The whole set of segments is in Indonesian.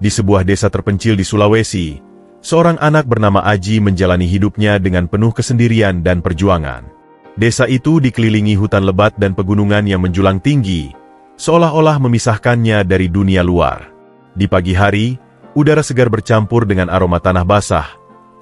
Di sebuah desa terpencil di Sulawesi, seorang anak bernama Aji menjalani hidupnya dengan penuh kesendirian dan perjuangan. Desa itu dikelilingi hutan lebat dan pegunungan yang menjulang tinggi, seolah-olah memisahkannya dari dunia luar. Di pagi hari, udara segar bercampur dengan aroma tanah basah,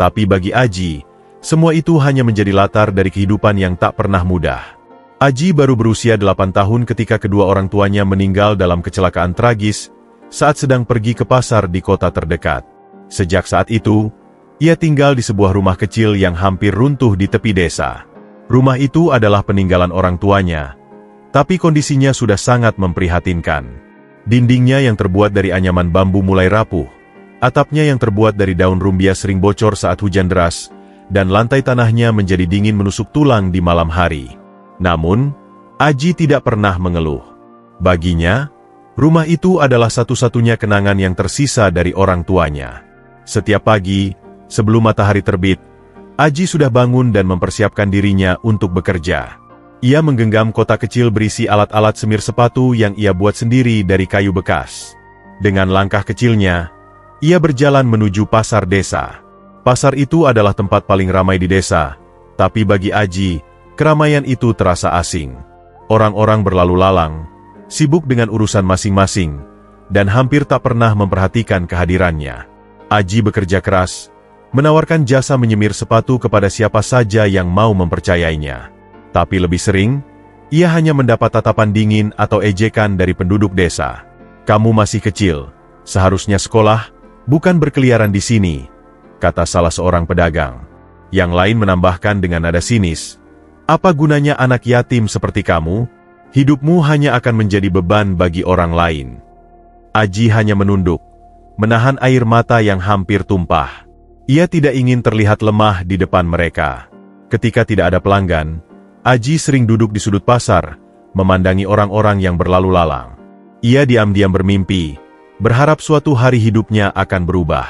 tapi bagi Aji, semua itu hanya menjadi latar dari kehidupan yang tak pernah mudah. Aji baru berusia 8 tahun ketika kedua orang tuanya meninggal dalam kecelakaan tragis saat sedang pergi ke pasar di kota terdekat. Sejak saat itu, ia tinggal di sebuah rumah kecil yang hampir runtuh di tepi desa. Rumah itu adalah peninggalan orang tuanya, tapi kondisinya sudah sangat memprihatinkan. Dindingnya yang terbuat dari anyaman bambu mulai rapuh, atapnya yang terbuat dari daun rumbia sering bocor saat hujan deras, dan lantai tanahnya menjadi dingin menusuk tulang di malam hari. Namun, Aji tidak pernah mengeluh. Baginya, rumah itu adalah satu-satunya kenangan yang tersisa dari orang tuanya. Setiap pagi, sebelum matahari terbit, Aji sudah bangun dan mempersiapkan dirinya untuk bekerja. Ia menggenggam kotak kecil berisi alat-alat semir sepatu yang ia buat sendiri dari kayu bekas. Dengan langkah kecilnya, ia berjalan menuju pasar desa. Pasar itu adalah tempat paling ramai di desa, tapi bagi Aji, keramaian itu terasa asing. Orang-orang berlalu lalang, sibuk dengan urusan masing-masing, dan hampir tak pernah memperhatikan kehadirannya. Aji bekerja keras, menawarkan jasa menyemir sepatu kepada siapa saja yang mau mempercayainya. Tapi lebih sering, ia hanya mendapat tatapan dingin atau ejekan dari penduduk desa. "Kamu masih kecil, seharusnya sekolah, bukan berkeliaran di sini," kata salah seorang pedagang. Yang lain menambahkan dengan nada sinis, "Apa gunanya anak yatim seperti kamu? Hidupmu hanya akan menjadi beban bagi orang lain." Aji hanya menunduk, menahan air mata yang hampir tumpah. Ia tidak ingin terlihat lemah di depan mereka. Ketika tidak ada pelanggan, Aji sering duduk di sudut pasar, memandangi orang-orang yang berlalu lalang. Ia diam-diam bermimpi, berharap suatu hari hidupnya akan berubah.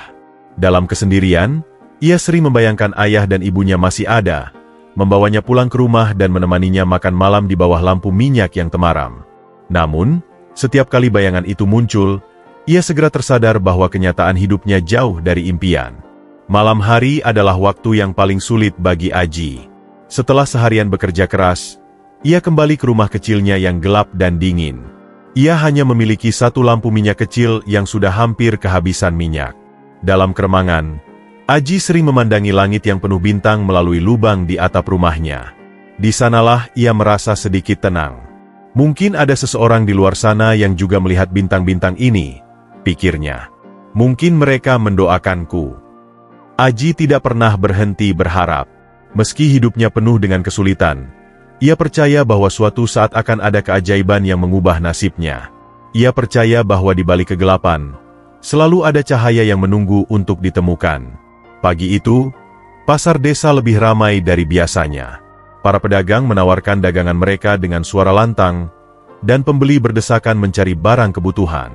Dalam kesendirian, ia sering membayangkan ayah dan ibunya masih ada, membawanya pulang ke rumah dan menemaninya makan malam di bawah lampu minyak yang temaram. Namun, setiap kali bayangan itu muncul, ia segera tersadar bahwa kenyataan hidupnya jauh dari impian. Malam hari adalah waktu yang paling sulit bagi Aji. Setelah seharian bekerja keras, ia kembali ke rumah kecilnya yang gelap dan dingin. Ia hanya memiliki satu lampu minyak kecil yang sudah hampir kehabisan minyak. Dalam keremangan, Aji sering memandangi langit yang penuh bintang melalui lubang di atap rumahnya. Di sanalah ia merasa sedikit tenang. Mungkin ada seseorang di luar sana yang juga melihat bintang-bintang ini, pikirnya. Mungkin mereka mendoakanku. Aji tidak pernah berhenti berharap. Meski hidupnya penuh dengan kesulitan, ia percaya bahwa suatu saat akan ada keajaiban yang mengubah nasibnya. Ia percaya bahwa di balik kegelapan, selalu ada cahaya yang menunggu untuk ditemukan. Pagi itu, pasar desa lebih ramai dari biasanya. Para pedagang menawarkan dagangan mereka dengan suara lantang, dan pembeli berdesakan mencari barang kebutuhan.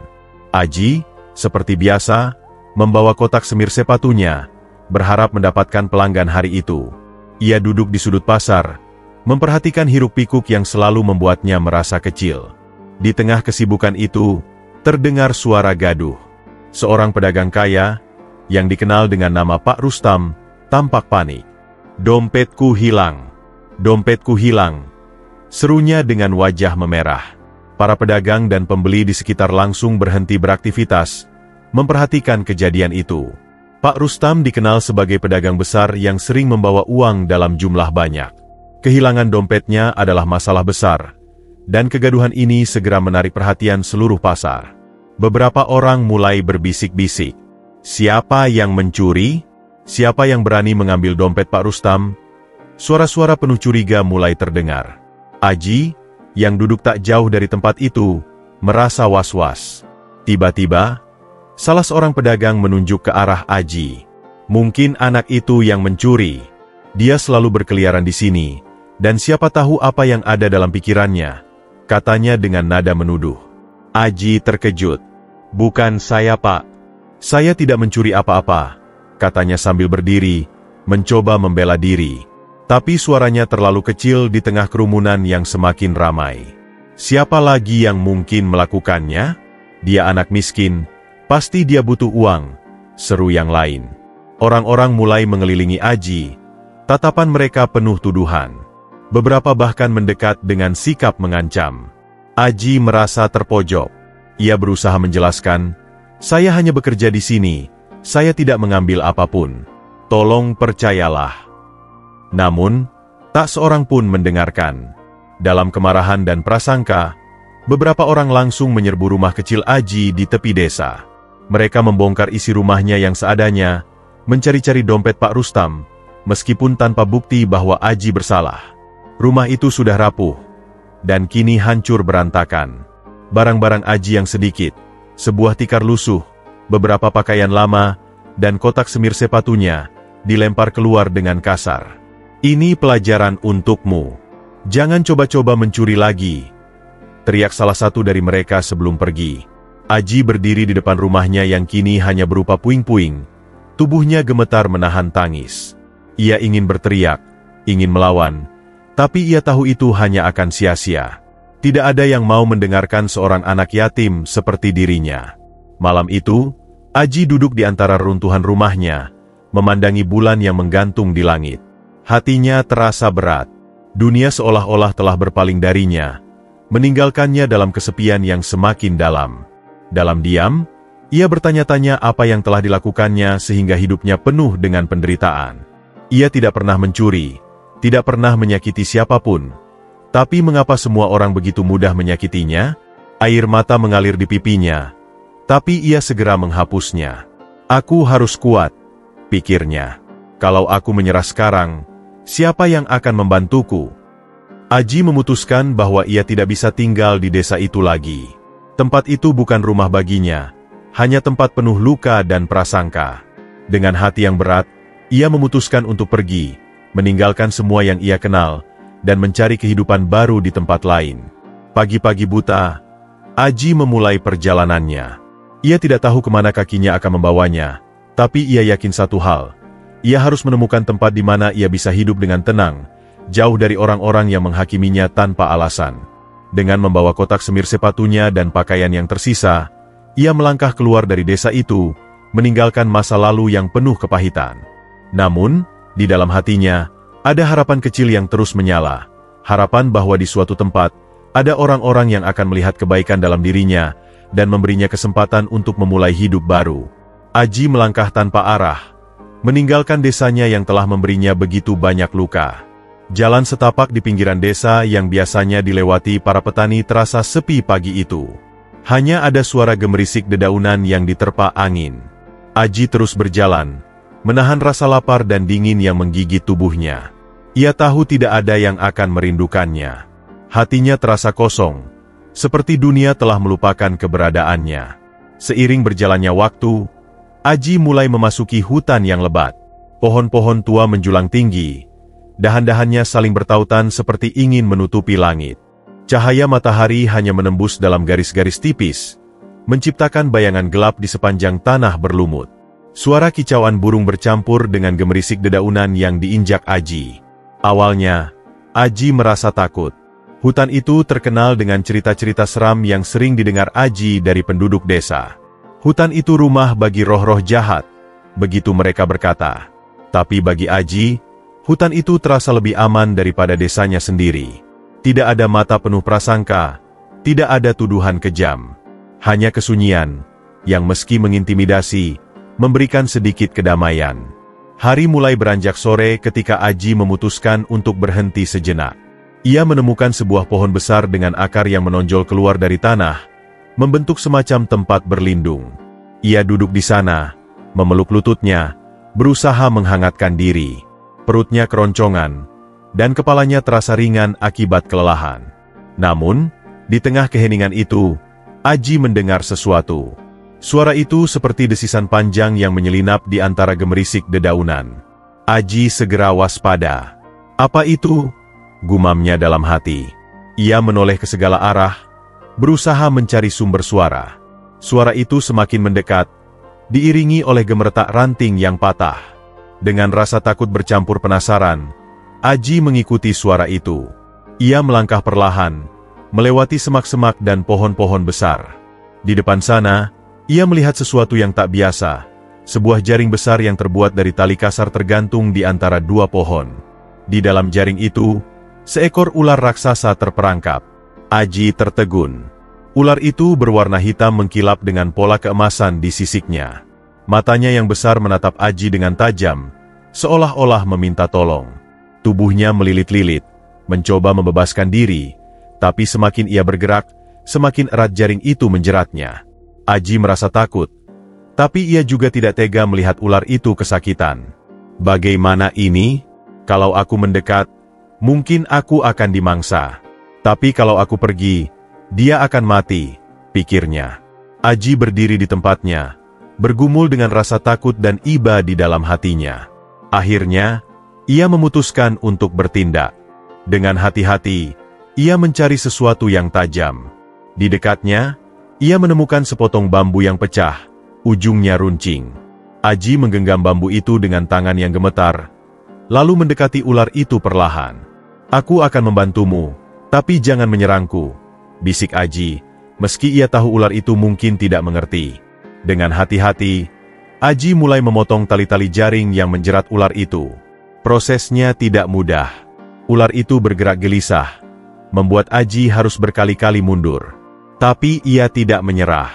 Aji, seperti biasa, membawa kotak semir sepatunya, berharap mendapatkan pelanggan hari itu. Ia duduk di sudut pasar, memperhatikan hiruk-pikuk yang selalu membuatnya merasa kecil. Di tengah kesibukan itu, terdengar suara gaduh. Seorang pedagang kaya, yang dikenal dengan nama Pak Rustam, tampak panik. "Dompetku hilang! Dompetku hilang!" serunya dengan wajah memerah. Para pedagang dan pembeli di sekitar langsung berhenti beraktivitas, memperhatikan kejadian itu. Pak Rustam dikenal sebagai pedagang besar yang sering membawa uang dalam jumlah banyak. Kehilangan dompetnya adalah masalah besar, dan kegaduhan ini segera menarik perhatian seluruh pasar. Beberapa orang mulai berbisik-bisik. Siapa yang mencuri? Siapa yang berani mengambil dompet Pak Rustam? Suara-suara penuh curiga mulai terdengar. Aji, yang duduk tak jauh dari tempat itu, merasa was-was. Tiba-tiba, salah seorang pedagang menunjuk ke arah Aji. "Mungkin anak itu yang mencuri. Dia selalu berkeliaran di sini, dan siapa tahu apa yang ada dalam pikirannya," katanya dengan nada menuduh. Aji terkejut. "Bukan saya, Pak. Saya tidak mencuri apa-apa," katanya sambil berdiri, mencoba membela diri. Tapi suaranya terlalu kecil di tengah kerumunan yang semakin ramai. "Siapa lagi yang mungkin melakukannya? Dia anak miskin, Pasti dia butuh uang, seru yang lain. Orang-orang mulai mengelilingi Aji, tatapan mereka penuh tuduhan. Beberapa bahkan mendekat dengan sikap mengancam. Aji merasa terpojok. Ia berusaha menjelaskan, "Saya hanya bekerja di sini, saya tidak mengambil apapun. Tolong percayalah." Namun, tak seorang pun mendengarkan. Dalam kemarahan dan prasangka, beberapa orang langsung menyerbu rumah kecil Aji di tepi desa. Mereka membongkar isi rumahnya yang seadanya, mencari-cari dompet Pak Rustam, meskipun tanpa bukti bahwa Aji bersalah. Rumah itu sudah rapuh, dan kini hancur berantakan. Barang-barang Aji yang sedikit, sebuah tikar lusuh, beberapa pakaian lama, dan kotak semir sepatunya, dilempar keluar dengan kasar. "Ini pelajaran untukmu. Jangan coba-coba mencuri lagi," teriak salah satu dari mereka sebelum pergi. Aji berdiri di depan rumahnya yang kini hanya berupa puing-puing. Tubuhnya gemetar menahan tangis. Ia ingin berteriak, ingin melawan, tapi ia tahu itu hanya akan sia-sia. Tidak ada yang mau mendengarkan seorang anak yatim seperti dirinya. Malam itu, Aji duduk di antara runtuhan rumahnya, memandangi bulan yang menggantung di langit. Hatinya terasa berat. Dunia seolah-olah telah berpaling darinya, meninggalkannya dalam kesepian yang semakin dalam. Dalam diam, ia bertanya-tanya apa yang telah dilakukannya sehingga hidupnya penuh dengan penderitaan. Ia tidak pernah mencuri, tidak pernah menyakiti siapapun. Tapi mengapa semua orang begitu mudah menyakitinya? Air mata mengalir di pipinya, tapi ia segera menghapusnya. "Aku harus kuat," pikirnya. "Kalau aku menyerah sekarang, siapa yang akan membantuku?" Aji memutuskan bahwa ia tidak bisa tinggal di desa itu lagi. Tempat itu bukan rumah baginya, hanya tempat penuh luka dan prasangka. Dengan hati yang berat, ia memutuskan untuk pergi, meninggalkan semua yang ia kenal, dan mencari kehidupan baru di tempat lain. Pagi-pagi buta, Aji memulai perjalanannya. Ia tidak tahu kemana kakinya akan membawanya, tapi ia yakin satu hal. Ia harus menemukan tempat di mana ia bisa hidup dengan tenang, jauh dari orang-orang yang menghakiminya tanpa alasan. Dengan membawa kotak semir sepatunya dan pakaian yang tersisa, ia melangkah keluar dari desa itu, meninggalkan masa lalu yang penuh kepahitan. Namun, di dalam hatinya, ada harapan kecil yang terus menyala. Harapan bahwa di suatu tempat, ada orang-orang yang akan melihat kebaikan dalam dirinya, dan memberinya kesempatan untuk memulai hidup baru. Aji melangkah tanpa arah, meninggalkan desanya yang telah memberinya begitu banyak luka. Jalan setapak di pinggiran desa yang biasanya dilewati para petani terasa sepi pagi itu. Hanya ada suara gemerisik dedaunan yang diterpa angin. Aji terus berjalan, menahan rasa lapar dan dingin yang menggigit tubuhnya. Ia tahu tidak ada yang akan merindukannya. Hatinya terasa kosong, seperti dunia telah melupakan keberadaannya. Seiring berjalannya waktu, Aji mulai memasuki hutan yang lebat. Pohon-pohon tua menjulang tinggi. Dahan-dahannya saling bertautan seperti ingin menutupi langit. Cahaya matahari hanya menembus dalam garis-garis tipis, menciptakan bayangan gelap di sepanjang tanah berlumut. Suara kicauan burung bercampur dengan gemerisik dedaunan yang diinjak Aji. Awalnya, Aji merasa takut. Hutan itu terkenal dengan cerita-cerita seram yang sering didengar Aji dari penduduk desa. Hutan itu rumah bagi roh-roh jahat, begitu mereka berkata. Tapi bagi Aji, hutan itu terasa lebih aman daripada desanya sendiri. Tidak ada mata penuh prasangka, tidak ada tuduhan kejam. Hanya kesunyian, yang meski mengintimidasi, memberikan sedikit kedamaian. Hari mulai beranjak sore ketika Aji memutuskan untuk berhenti sejenak. Ia menemukan sebuah pohon besar dengan akar yang menonjol keluar dari tanah, membentuk semacam tempat berlindung. Ia duduk di sana, memeluk lututnya, berusaha menghangatkan diri. Perutnya keroncongan, dan kepalanya terasa ringan akibat kelelahan. Namun, di tengah keheningan itu, Aji mendengar sesuatu. Suara itu seperti desisan panjang yang menyelinap di antara gemerisik dedaunan. Aji segera waspada. "Apa itu?" gumamnya dalam hati. Ia menoleh ke segala arah, berusaha mencari sumber suara. Suara itu semakin mendekat, diiringi oleh gemeretak ranting yang patah. Dengan rasa takut bercampur penasaran, Aji mengikuti suara itu. Ia melangkah perlahan, melewati semak-semak dan pohon-pohon besar. Di depan sana, Ia melihat sesuatu yang tak biasa, sebuah jaring besar yang terbuat dari tali kasar tergantung di antara dua pohon. Di dalam jaring itu, seekor ular raksasa terperangkap. Aji tertegun. Ular itu berwarna hitam mengkilap dengan pola keemasan di sisiknya. Matanya yang besar menatap Aji dengan tajam, seolah-olah meminta tolong. Tubuhnya melilit-lilit, mencoba membebaskan diri, tapi semakin ia bergerak, semakin erat jaring itu menjeratnya. Aji merasa takut, tapi ia juga tidak tega melihat ular itu kesakitan. Bagaimana ini? Kalau aku mendekat, mungkin aku akan dimangsa. Tapi kalau aku pergi, dia akan mati, pikirnya. Aji berdiri di tempatnya, bergumul dengan rasa takut dan iba di dalam hatinya. Akhirnya, ia memutuskan untuk bertindak. Dengan hati-hati, ia mencari sesuatu yang tajam. Di dekatnya, ia menemukan sepotong bambu yang pecah, ujungnya runcing. Aji menggenggam bambu itu dengan tangan yang gemetar, lalu mendekati ular itu perlahan. "Aku akan membantumu, tapi jangan menyerangku," bisik Aji, meski ia tahu ular itu mungkin tidak mengerti. Dengan hati-hati, Aji mulai memotong tali-tali jaring yang menjerat ular itu. Prosesnya tidak mudah. Ular itu bergerak gelisah, membuat Aji harus berkali-kali mundur. Tapi ia tidak menyerah.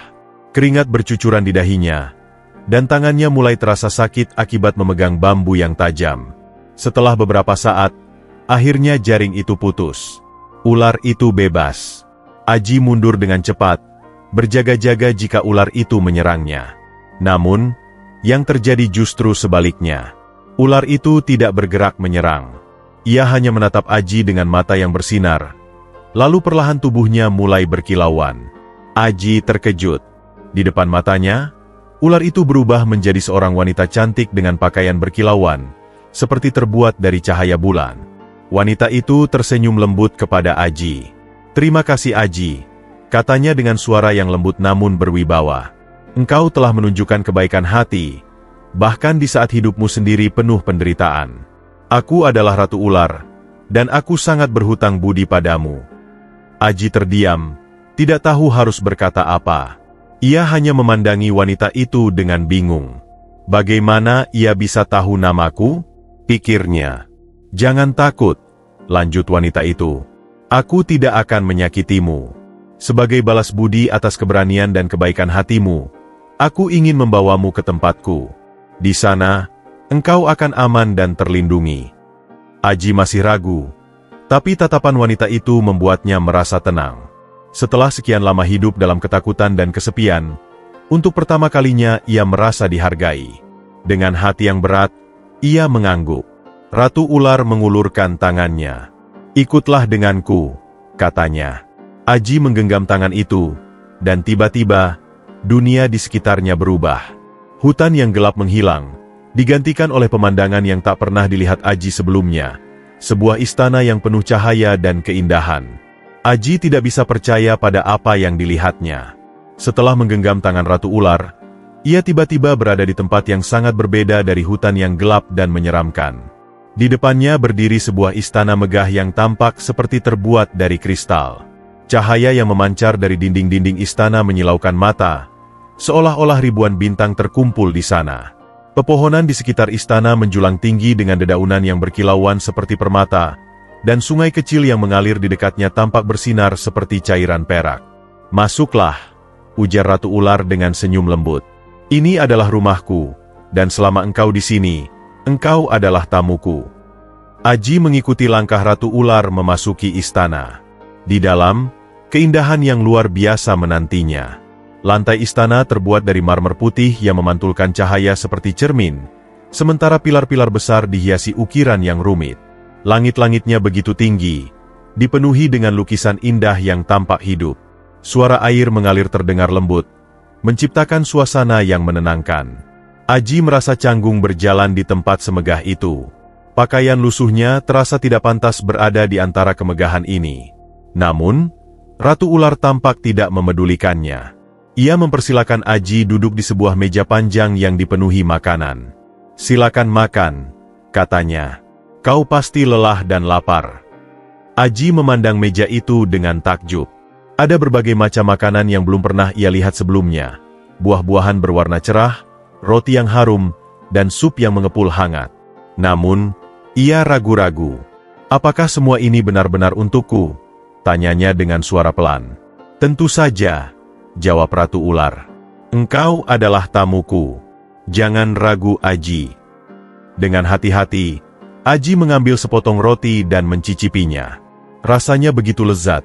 Keringat bercucuran di dahinya, dan tangannya mulai terasa sakit akibat memegang bambu yang tajam. Setelah beberapa saat, akhirnya jaring itu putus. Ular itu bebas. Aji mundur dengan cepat, berjaga-jaga jika ular itu menyerangnya. Namun, yang terjadi justru sebaliknya. Ular itu tidak bergerak menyerang. Ia hanya menatap Aji dengan mata yang bersinar. Lalu perlahan tubuhnya mulai berkilauan. Aji terkejut. Di depan matanya, ular itu berubah menjadi seorang wanita cantik dengan pakaian berkilauan, seperti terbuat dari cahaya bulan. Wanita itu tersenyum lembut kepada Aji. "Terima kasih Aji," katanya dengan suara yang lembut namun berwibawa. "Engkau telah menunjukkan kebaikan hati, bahkan di saat hidupmu sendiri penuh penderitaan. Aku adalah Ratu Ular, dan aku sangat berhutang budi padamu." Aji terdiam, tidak tahu harus berkata apa. Ia hanya memandangi wanita itu dengan bingung. "Bagaimana ia bisa tahu namaku?" pikirnya. "Jangan takut," lanjut wanita itu. "Aku tidak akan menyakitimu. Sebagai balas budi atas keberanian dan kebaikan hatimu, aku ingin membawamu ke tempatku. Di sana, engkau akan aman dan terlindungi." Aji masih ragu, tapi tatapan wanita itu membuatnya merasa tenang. Setelah sekian lama hidup dalam ketakutan dan kesepian, untuk pertama kalinya ia merasa dihargai. Dengan hati yang berat, ia mengangguk. Ratu Ular mengulurkan tangannya. "Ikutlah denganku," katanya. Aji menggenggam tangan itu, dan tiba-tiba, dunia di sekitarnya berubah. Hutan yang gelap menghilang, digantikan oleh pemandangan yang tak pernah dilihat Aji sebelumnya. Sebuah istana yang penuh cahaya dan keindahan. Aji tidak bisa percaya pada apa yang dilihatnya. Setelah menggenggam tangan Ratu Ular, ia tiba-tiba berada di tempat yang sangat berbeda dari hutan yang gelap dan menyeramkan. Di depannya berdiri sebuah istana megah yang tampak seperti terbuat dari kristal. Cahaya yang memancar dari dinding-dinding istana menyilaukan mata, seolah-olah ribuan bintang terkumpul di sana. Pepohonan di sekitar istana menjulang tinggi dengan dedaunan yang berkilauan seperti permata, dan sungai kecil yang mengalir di dekatnya tampak bersinar seperti cairan perak. "Masuklah," ujar Ratu Ular dengan senyum lembut. "Ini adalah rumahku, dan selama engkau di sini, engkau adalah tamuku." Aji mengikuti langkah Ratu Ular memasuki istana. Di dalam, keindahan yang luar biasa menantinya. Lantai istana terbuat dari marmer putih yang memantulkan cahaya seperti cermin, sementara pilar-pilar besar dihiasi ukiran yang rumit. Langit-langitnya begitu tinggi, dipenuhi dengan lukisan indah yang tampak hidup. Suara air mengalir terdengar lembut, menciptakan suasana yang menenangkan. Aji merasa canggung berjalan di tempat semegah itu. Pakaian lusuhnya terasa tidak pantas berada di antara kemegahan ini. Namun, Ratu Ular tampak tidak memedulikannya. Ia mempersilakan Aji duduk di sebuah meja panjang yang dipenuhi makanan. "Silakan makan," katanya. "Kau pasti lelah dan lapar." Aji memandang meja itu dengan takjub. Ada berbagai macam makanan yang belum pernah ia lihat sebelumnya. buah-buahan berwarna cerah, roti yang harum, dan sup yang mengepul hangat. Namun, ia ragu-ragu. "Apakah semua ini benar-benar untukku?" tanyanya dengan suara pelan. "Tentu saja," jawab Ratu Ular. "Engkau adalah tamuku. Jangan ragu, Aji." Dengan hati-hati, Aji mengambil sepotong roti dan mencicipinya. Rasanya begitu lezat,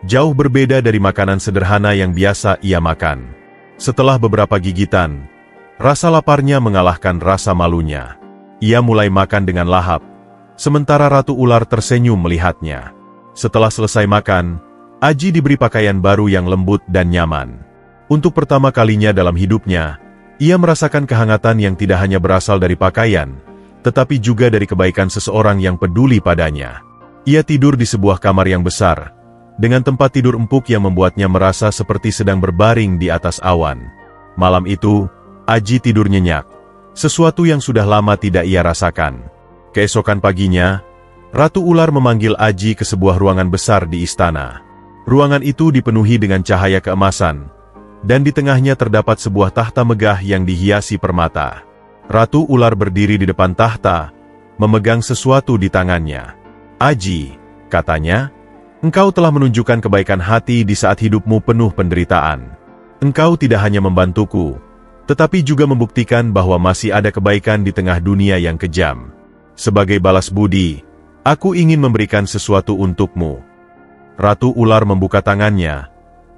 jauh berbeda dari makanan sederhana yang biasa ia makan. Setelah beberapa gigitan, rasa laparnya mengalahkan rasa malunya. Ia mulai makan dengan lahap, sementara Ratu Ular tersenyum melihatnya. Setelah selesai makan, Aji diberi pakaian baru yang lembut dan nyaman. Untuk pertama kalinya dalam hidupnya, ia merasakan kehangatan yang tidak hanya berasal dari pakaian, tetapi juga dari kebaikan seseorang yang peduli padanya. Ia tidur di sebuah kamar yang besar, dengan tempat tidur empuk yang membuatnya merasa seperti sedang berbaring di atas awan. Malam itu, Aji tidur nyenyak, sesuatu yang sudah lama tidak ia rasakan. Keesokan paginya, Ratu Ular memanggil Aji ke sebuah ruangan besar di istana. Ruangan itu dipenuhi dengan cahaya keemasan, dan di tengahnya terdapat sebuah tahta megah yang dihiasi permata. Ratu Ular berdiri di depan tahta, memegang sesuatu di tangannya. "Aji," katanya, "engkau telah menunjukkan kebaikan hati di saat hidupmu penuh penderitaan. Engkau tidak hanya membantuku, tetapi juga membuktikan bahwa masih ada kebaikan di tengah dunia yang kejam. Sebagai balas budi, aku ingin memberikan sesuatu untukmu." Ratu Ular membuka tangannya,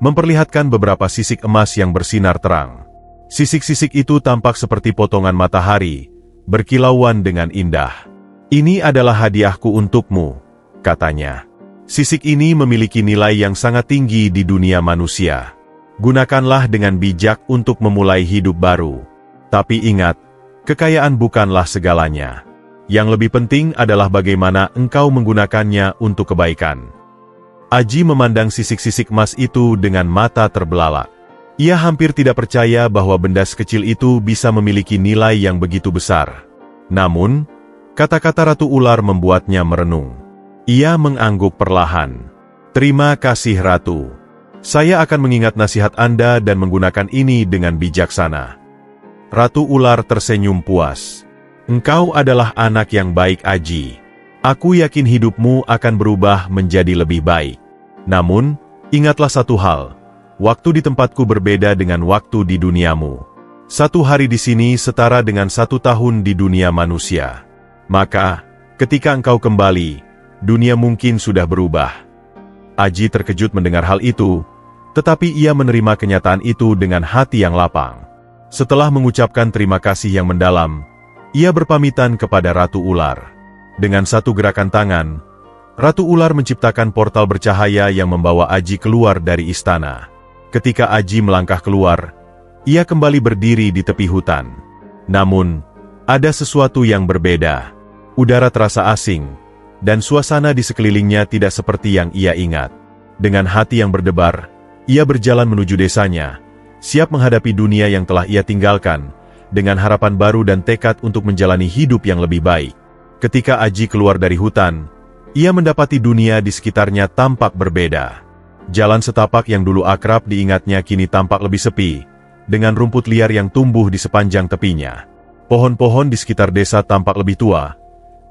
memperlihatkan beberapa sisik emas yang bersinar terang. Sisik-sisik itu tampak seperti potongan matahari, berkilauan dengan indah. "Ini adalah hadiahku untukmu," katanya. "Sisik ini memiliki nilai yang sangat tinggi di dunia manusia. Gunakanlah dengan bijak untuk memulai hidup baru. Tapi ingat, kekayaan bukanlah segalanya. Yang lebih penting adalah bagaimana engkau menggunakannya untuk kebaikan." Aji memandang sisik-sisik emas itu dengan mata terbelalak. Ia hampir tidak percaya bahwa benda sekecil itu bisa memiliki nilai yang begitu besar. Namun, kata-kata Ratu Ular membuatnya merenung. Ia mengangguk perlahan. "Terima kasih, Ratu. Saya akan mengingat nasihat Anda dan menggunakan ini dengan bijaksana." Ratu Ular tersenyum puas. "Engkau adalah anak yang baik, Aji. Aku yakin hidupmu akan berubah menjadi lebih baik. Namun, ingatlah satu hal. Waktu di tempatku berbeda dengan waktu di duniamu. 1 hari di sini setara dengan 1 tahun di dunia manusia. Maka, ketika engkau kembali, dunia mungkin sudah berubah." Aji terkejut mendengar hal itu, tetapi ia menerima kenyataan itu dengan hati yang lapang. Setelah mengucapkan terima kasih yang mendalam, ia berpamitan kepada Ratu Ular. Dengan satu gerakan tangan, Ratu Ular menciptakan portal bercahaya yang membawa Aji keluar dari istana. Ketika Aji melangkah keluar, ia kembali berdiri di tepi hutan. Namun, ada sesuatu yang berbeda. Udara terasa asing, dan suasana di sekelilingnya tidak seperti yang ia ingat. Dengan hati yang berdebar, ia berjalan menuju desanya, siap menghadapi dunia yang telah ia tinggalkan, dengan harapan baru dan tekad untuk menjalani hidup yang lebih baik. Ketika Aji keluar dari hutan, ia mendapati dunia di sekitarnya tampak berbeda. Jalan setapak yang dulu akrab diingatnya kini tampak lebih sepi, dengan rumput liar yang tumbuh di sepanjang tepinya. Pohon-pohon di sekitar desa tampak lebih tua,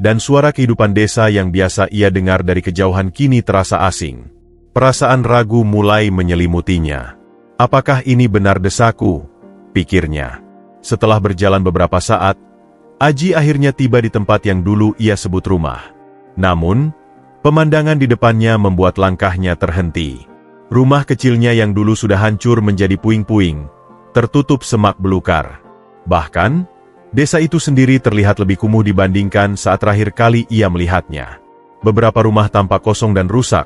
dan suara kehidupan desa yang biasa ia dengar dari kejauhan kini terasa asing. Perasaan ragu mulai menyelimutinya. "Apakah ini benar desaku?" pikirnya. Setelah berjalan beberapa saat, Aji akhirnya tiba di tempat yang dulu ia sebut rumah. Namun, pemandangan di depannya membuat langkahnya terhenti. Rumah kecilnya yang dulu sudah hancur menjadi puing-puing, tertutup semak belukar. Bahkan, desa itu sendiri terlihat lebih kumuh dibandingkan saat terakhir kali ia melihatnya. Beberapa rumah tampak kosong dan rusak,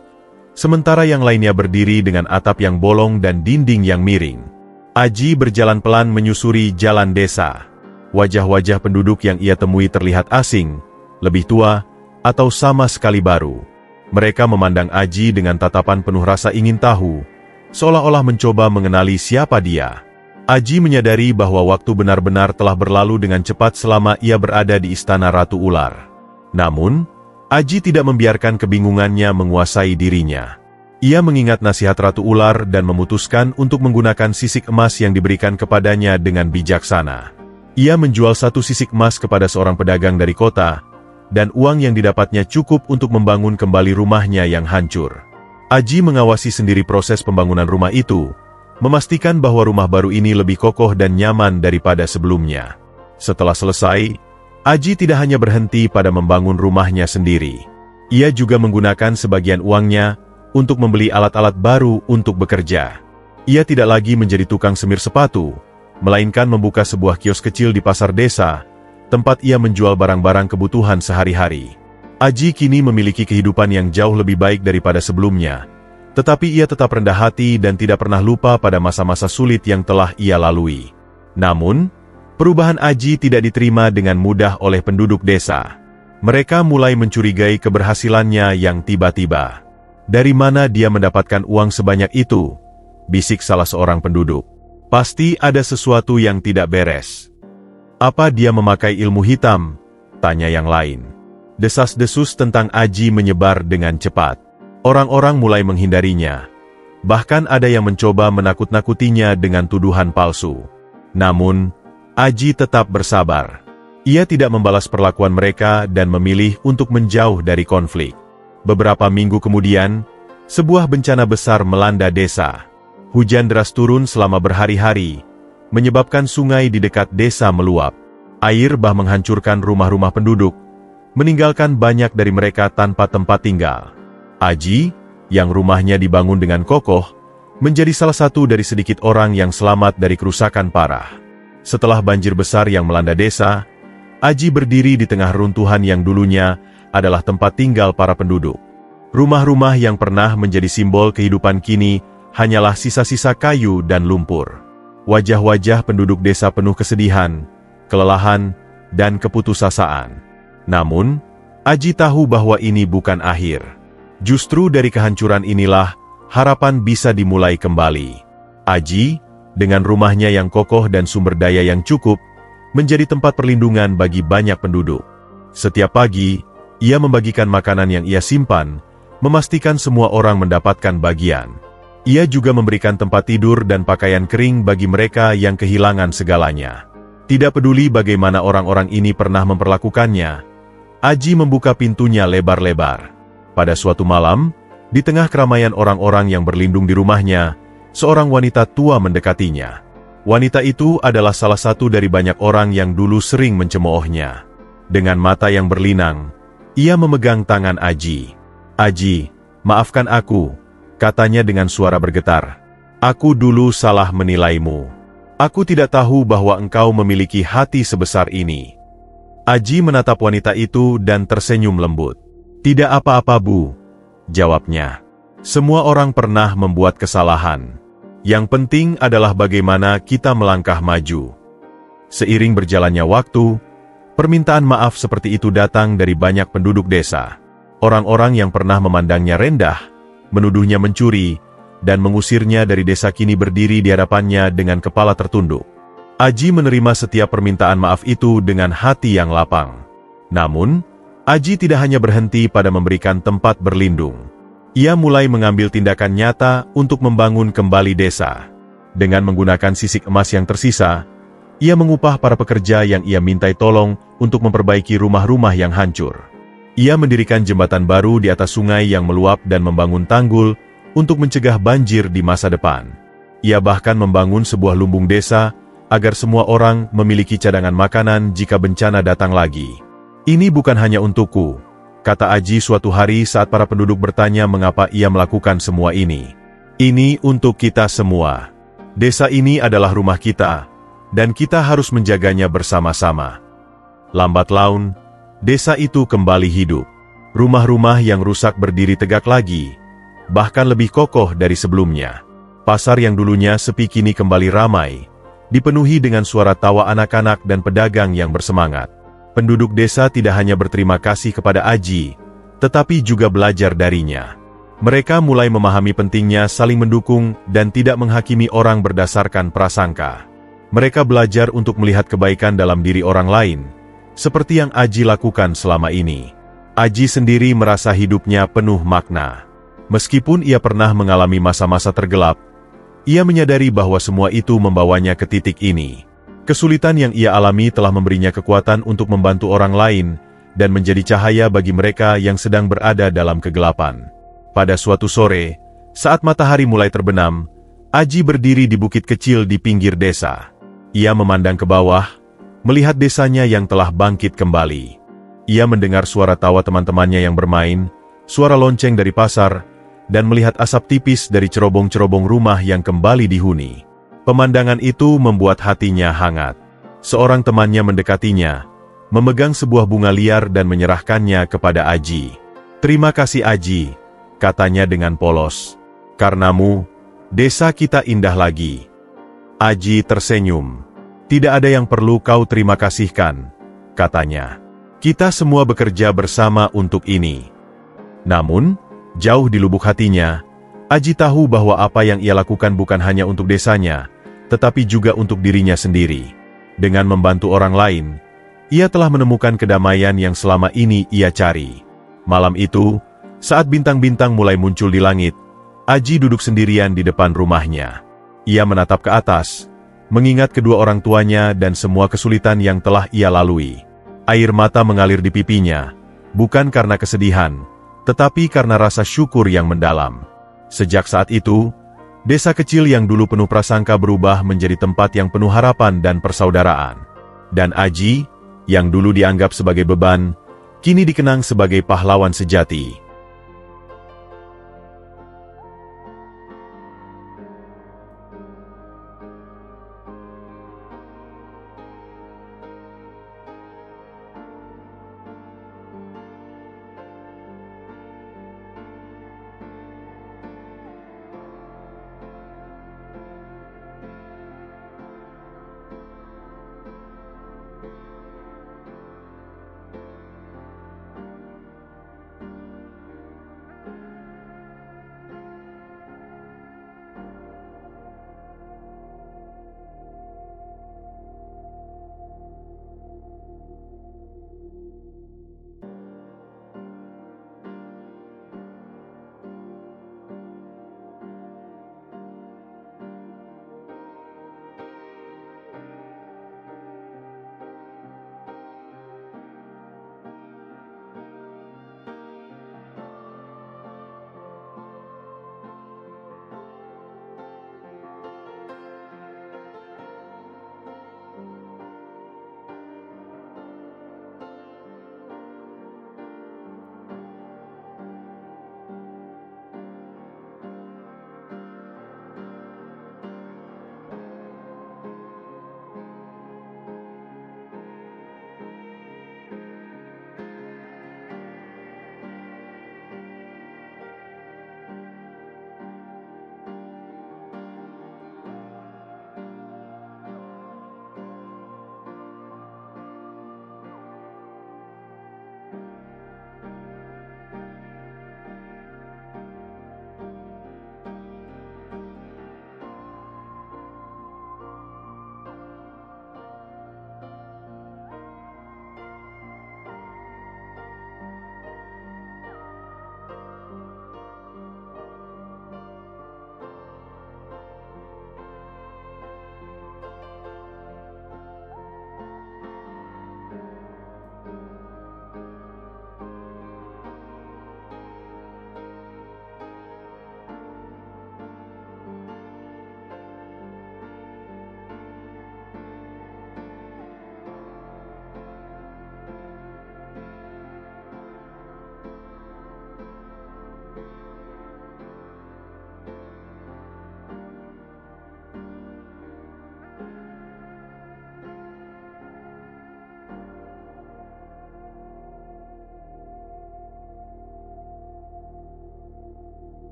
sementara yang lainnya berdiri dengan atap yang bolong dan dinding yang miring. Aji berjalan pelan menyusuri jalan desa. Wajah-wajah penduduk yang ia temui terlihat asing, lebih tua, atau sama sekali baru. Mereka memandang Aji dengan tatapan penuh rasa ingin tahu, seolah-olah mencoba mengenali siapa dia. Aji menyadari bahwa waktu benar-benar telah berlalu dengan cepat selama ia berada di istana Ratu Ular. Namun, Aji tidak membiarkan kebingungannya menguasai dirinya. Ia mengingat nasihat Ratu Ular dan memutuskan untuk menggunakan sisik emas yang diberikan kepadanya dengan bijaksana. Ia menjual 1 sisik emas kepada seorang pedagang dari kota, dan uang yang didapatnya cukup untuk membangun kembali rumahnya yang hancur. Aji mengawasi sendiri proses pembangunan rumah itu, memastikan bahwa rumah baru ini lebih kokoh dan nyaman daripada sebelumnya. Setelah selesai, Aji tidak hanya berhenti pada membangun rumahnya sendiri. Ia juga menggunakan sebagian uangnya untuk membeli alat-alat baru untuk bekerja. Ia tidak lagi menjadi tukang semir sepatu, melainkan membuka sebuah kios kecil di pasar desa, tempat ia menjual barang-barang kebutuhan sehari-hari. Aji kini memiliki kehidupan yang jauh lebih baik daripada sebelumnya, tetapi ia tetap rendah hati dan tidak pernah lupa pada masa-masa sulit yang telah ia lalui. Namun, perubahan Aji tidak diterima dengan mudah oleh penduduk desa. Mereka mulai mencurigai keberhasilannya yang tiba-tiba. "Dari mana dia mendapatkan uang sebanyak itu?" bisik salah seorang penduduk. "Pasti ada sesuatu yang tidak beres." "Apa dia memakai ilmu hitam?" tanya yang lain. Desas-desus tentang Aji menyebar dengan cepat. Orang-orang mulai menghindarinya. Bahkan ada yang mencoba menakut-nakutinya dengan tuduhan palsu. Namun, Aji tetap bersabar. Ia tidak membalas perlakuan mereka dan memilih untuk menjauh dari konflik. Beberapa minggu kemudian, sebuah bencana besar melanda desa. Hujan deras turun selama berhari-hari, menyebabkan sungai di dekat desa meluap. Air bah menghancurkan rumah-rumah penduduk, meninggalkan banyak dari mereka tanpa tempat tinggal. Aji, yang rumahnya dibangun dengan kokoh, menjadi salah satu dari sedikit orang yang selamat dari kerusakan parah. Setelah banjir besar yang melanda desa, Aji berdiri di tengah runtuhan yang dulunya adalah tempat tinggal para penduduk. Rumah-rumah yang pernah menjadi simbol kehidupan kini hanyalah sisa-sisa kayu dan lumpur. Wajah-wajah penduduk desa penuh kesedihan, kelelahan, dan keputusasaan. Namun, Aji tahu bahwa ini bukan akhir. Justru dari kehancuran inilah harapan bisa dimulai kembali. Aji, dengan rumahnya yang kokoh dan sumber daya yang cukup, menjadi tempat perlindungan bagi banyak penduduk. Setiap pagi, ia membagikan makanan yang ia simpan, memastikan semua orang mendapatkan bagian. Ia juga memberikan tempat tidur dan pakaian kering bagi mereka yang kehilangan segalanya. Tidak peduli bagaimana orang-orang ini pernah memperlakukannya, Aji membuka pintunya lebar-lebar. Pada suatu malam, di tengah keramaian orang-orang yang berlindung di rumahnya, seorang wanita tua mendekatinya. Wanita itu adalah salah satu dari banyak orang yang dulu sering mencemoohnya. Dengan mata yang berlinang, ia memegang tangan Aji. "Aji, maafkan aku," katanya dengan suara bergetar. "Aku dulu salah menilaimu. Aku tidak tahu bahwa engkau memiliki hati sebesar ini." Aji menatap wanita itu dan tersenyum lembut. "Tidak apa-apa, Bu," jawabnya. "Semua orang pernah membuat kesalahan. Yang penting adalah bagaimana kita melangkah maju." Seiring berjalannya waktu, permintaan maaf seperti itu datang dari banyak penduduk desa. Orang-orang yang pernah memandangnya rendah, menuduhnya mencuri, dan mengusirnya dari desa kini berdiri di hadapannya dengan kepala tertunduk. Aji menerima setiap permintaan maaf itu dengan hati yang lapang. Namun, Aji tidak hanya berhenti pada memberikan tempat berlindung. Ia mulai mengambil tindakan nyata untuk membangun kembali desa. Dengan menggunakan sisik emas yang tersisa, ia mengupah para pekerja yang ia mintai tolong untuk memperbaiki rumah-rumah yang hancur. Ia mendirikan jembatan baru di atas sungai yang meluap dan membangun tanggul untuk mencegah banjir di masa depan. Ia bahkan membangun sebuah lumbung desa agar semua orang memiliki cadangan makanan jika bencana datang lagi. "Ini bukan hanya untukku," kata Aji suatu hari saat para penduduk bertanya mengapa ia melakukan semua ini. "Ini untuk kita semua. Desa ini adalah rumah kita, dan kita harus menjaganya bersama-sama." Lambat laun, desa itu kembali hidup. Rumah-rumah yang rusak berdiri tegak lagi, bahkan lebih kokoh dari sebelumnya. Pasar yang dulunya sepi kini kembali ramai, dipenuhi dengan suara tawa anak-anak dan pedagang yang bersemangat. Penduduk desa tidak hanya berterima kasih kepada Aji, tetapi juga belajar darinya. Mereka mulai memahami pentingnya saling mendukung dan tidak menghakimi orang berdasarkan prasangka. Mereka belajar untuk melihat kebaikan dalam diri orang lain, seperti yang Aji lakukan selama ini. Aji sendiri merasa hidupnya penuh makna. Meskipun ia pernah mengalami masa-masa tergelap, ia menyadari bahwa semua itu membawanya ke titik ini. Kesulitan yang ia alami telah memberinya kekuatan untuk membantu orang lain dan menjadi cahaya bagi mereka yang sedang berada dalam kegelapan. Pada suatu sore, saat matahari mulai terbenam, Aji berdiri di bukit kecil di pinggir desa. Ia memandang ke bawah, melihat desanya yang telah bangkit kembali. Ia mendengar suara tawa teman-temannya yang bermain, suara lonceng dari pasar, dan melihat asap tipis dari cerobong-cerobong rumah yang kembali dihuni. Pemandangan itu membuat hatinya hangat. Seorang temannya mendekatinya, memegang sebuah bunga liar dan menyerahkannya kepada Aji. "Terima kasih Aji," katanya dengan polos. "Karenamu, desa kita indah lagi." Aji tersenyum. "Tidak ada yang perlu kau terima kasihkan," katanya. "Kita semua bekerja bersama untuk ini." Namun, jauh di lubuk hatinya, Aji tahu bahwa apa yang ia lakukan bukan hanya untuk desanya, tetapi juga untuk dirinya sendiri. Dengan membantu orang lain, ia telah menemukan kedamaian yang selama ini ia cari. Malam itu, saat bintang-bintang mulai muncul di langit, Aji duduk sendirian di depan rumahnya. Ia menatap ke atas, mengingat kedua orang tuanya dan semua kesulitan yang telah ia lalui. Air mata mengalir di pipinya, bukan karena kesedihan, tetapi karena rasa syukur yang mendalam. Sejak saat itu, desa kecil yang dulu penuh prasangka berubah menjadi tempat yang penuh harapan dan persaudaraan. Dan Aji, yang dulu dianggap sebagai beban, kini dikenang sebagai pahlawan sejati.